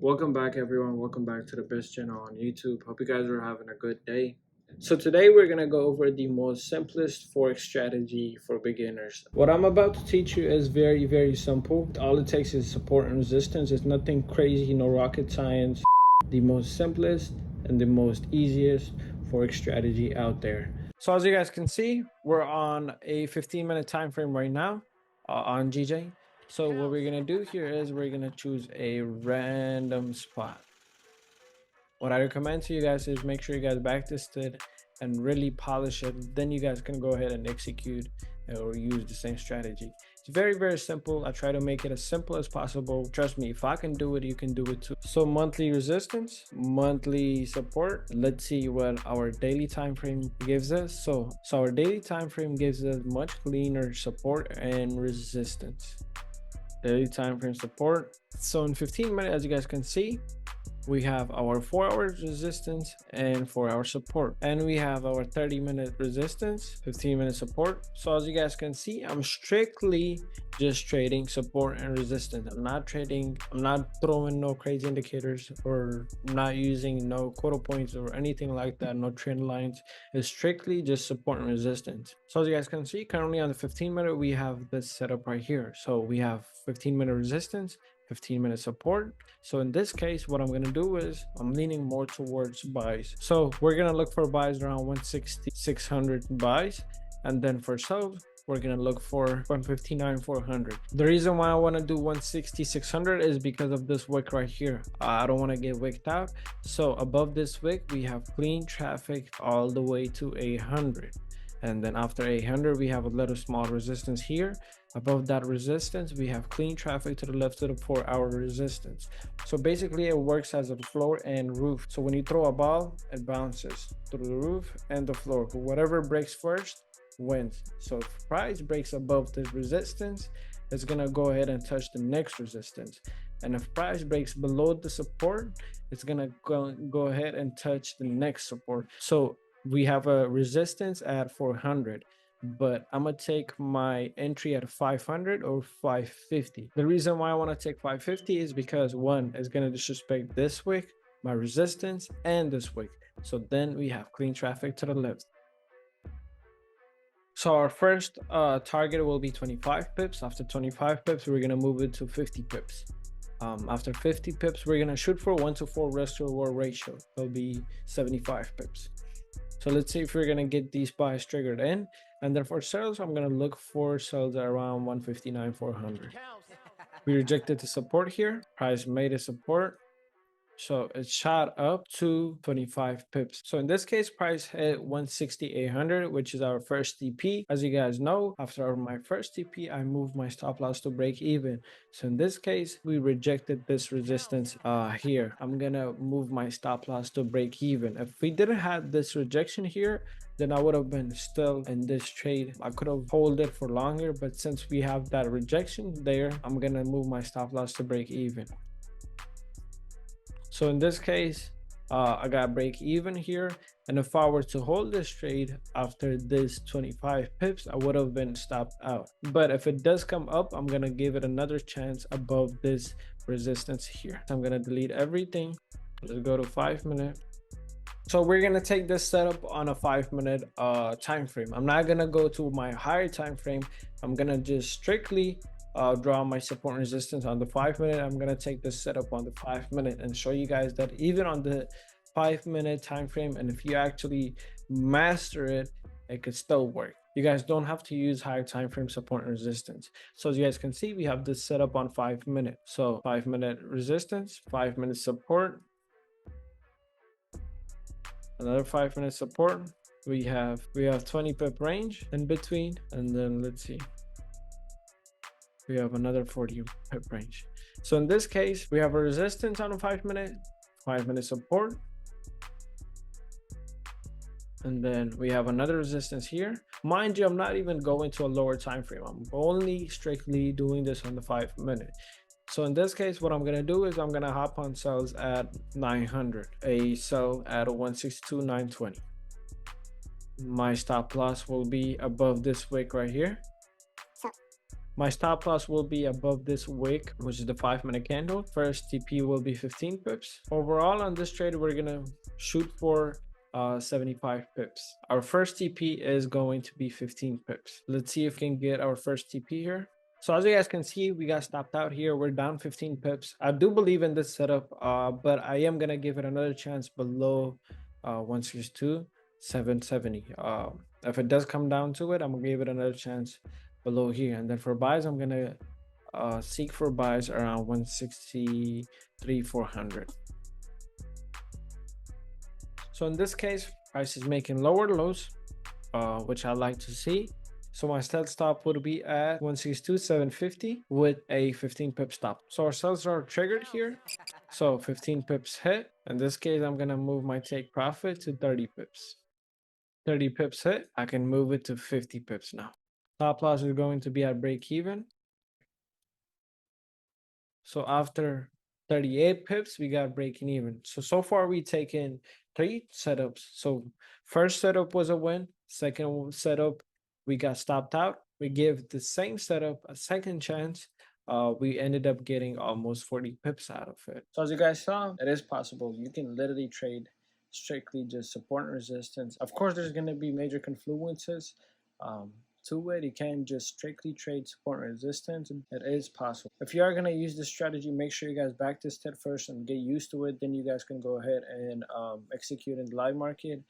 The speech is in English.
Welcome back, everyone. Welcome back to the best channel on YouTube. Hope you guys are having a good day. So today we're gonna go over the most simplest forex strategy for beginners. What I'm about to teach you is very simple. All it takes is support and resistance. It's nothing crazy, no rocket science. The most simplest and the most easiest forex strategy out there. So as you guys can see, we're on a 15-minute time frame right now on GJ. So what we're gonna do here is we're gonna choose a random spot. What I recommend to you guys is make sure you guys backtest it and really polish it. Then you guys can go ahead and execute or use the same strategy. It's very simple. I try to make it as simple as possible. Trust me, if I can do it, you can do it too. So monthly resistance, monthly support. Let's see what our daily time frame gives us. So our daily time frame gives us much cleaner support and resistance. Daily time frame support. So in 15 minutes, as you guys can see, we have our 4 hours resistance and 4 hour support, and we have our 30-minute resistance, 15-minute support. So as you guys can see, I'm strictly just trading support and resistance. I'm not throwing no crazy indicators, or not using no quota points or anything like that, no trend lines. It's strictly just support and resistance. So as you guys can see, currently on the 15-minute, we have this setup right here. So we have 15-minute resistance, 15-minute support. So in this case, what I'm going to do is I'm leaning more towards buys. So we're going to look for buys around 160, 600 buys. And then for sells, we're going to look for 159, 400. The reason why I want to do 160, 600 is because of this wick right here. I don't want to get wicked out. So above this wick, we have clean traffic all the way to 800. And then after 800, we have a little small resistance here. Above that resistance, we have clean traffic to the left to the 4 hour resistance. So basically it works as a floor and roof. So when you throw a ball, it bounces through the roof and the floor. Whatever breaks first wins. So if price breaks above this resistance, it's gonna go ahead and touch the next resistance. And if price breaks below the support, it's gonna go ahead and touch the next support. So we have a resistance at 400, but I'm gonna take my entry at 500 or 550. The reason why I want to take 550 is because one is going to disrespect this wick, my resistance, and this wick. So then we have clean traffic to the left. So our first target will be 25 pips. After 25 pips, we're going to move it to 50 pips. After 50 pips, we're going to shoot for 1-to-4 risk to reward ratio. It'll be 75 pips. So let's see if we're gonna get these buys triggered in. And then for sales, I'm gonna look for sales at around 159, 400. We rejected the support here. Price made a support. So it shot up to 25 pips. So in this case, price hit 160, 800, which is our first TP. As you guys know, after my first TP, I moved my stop loss to break even. So in this case, we rejected this resistance here. I'm gonna move my stop loss to break even. If we didn't have this rejection here, then I would have been still in this trade. I could have held it for longer, but since we have that rejection there, I'm gonna move my stop loss to break even. So in this case, I got break even here. And if I were to hold this trade after this 25 pips, I would have been stopped out. But if it does come up, I'm going to give it another chance above this resistance here. So I'm going to delete everything. Let's go to 5 minute. So we're going to take this setup on a 5 minute time frame. I'm not going to go to my higher time frame. I'm going to just strictly draw my support and resistance on the 5 minute. I'm gonna take this setup on the 5 minute and show you guys that even on the 5 minute time frame, and if you actually master it, it could still work. You guys don't have to use higher time frame support and resistance. So as you guys can see, we have this set up on 5 minute. So 5 minute resistance, 5 minute support, another 5 minute support. We have 20 pip range in between, and then let's see, we have another 40 pip range. So in this case, we have a resistance on a 5 minute, 5 minute support. And then we have another resistance here. Mind you, I'm not even going to a lower time frame. I'm only strictly doing this on the 5 minute. So in this case, what I'm gonna do is I'm gonna hop on sells at 900, a sell at a 162, 920. My stop loss will be above this wick right here. My stop loss will be above this wick, which is the 5-minute candle. First TP will be 15 pips. Overall on this trade, we're gonna shoot for 75 pips. Our first TP is going to be 15 pips. Let's see if we can get our first TP here. So as you guys can see, we got stopped out here. We're down 15 pips. I do believe in this setup, but I am gonna give it another chance below 162 770. If it does come down to it, I'm gonna give it another chance below here. And then for buys, I'm gonna seek for buys around 163 400. So in this case, price is making lower lows, which I like to see. So my sell stop would be at 162 750 with a 15 pip stop. So our sells are triggered here. So 15 pips hit. In this case, I'm gonna move my take profit to 30 pips. 30 pips hit, I can move it to 50 pips now. Stop loss is going to be at break even. So after 38 pips, we got breaking even. So far we taken 3 setups. So first setup was a win. Second setup, we got stopped out. We gave the same setup a second chance. We ended up getting almost 40 pips out of it. So as you guys saw, it is possible. You can literally trade strictly just support and resistance. Of course, there's going to be major confluences to it. You can't just strictly trade support and resistance. It is possible. If you are going to use this strategy, make sure you guys back this step first and get used to it. Then you guys can go ahead and execute in the live market.